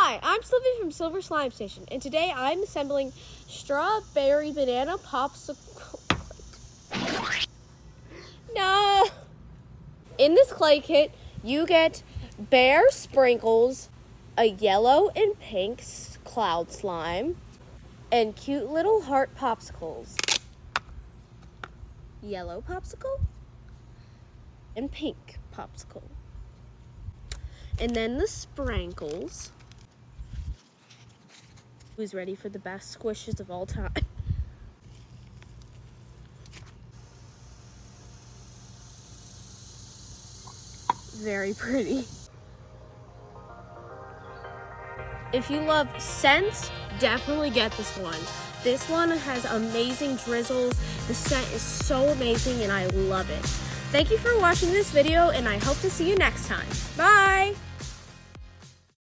Hi, I'm Sylvia from Silver Slime Station, and today I'm assembling strawberry banana popsicle. No! In this clay kit, you get bear sprinkles, a yellow and pink cloud slime, and cute little heart popsicles. Yellow popsicle and pink popsicle. And then the sprinkles. Who's ready for the best squishes of all time? Very pretty. If you love scents, definitely get this one. This one has amazing drizzles. The scent is so amazing and I love it. Thank you for watching this video and I hope to see you next time. Bye!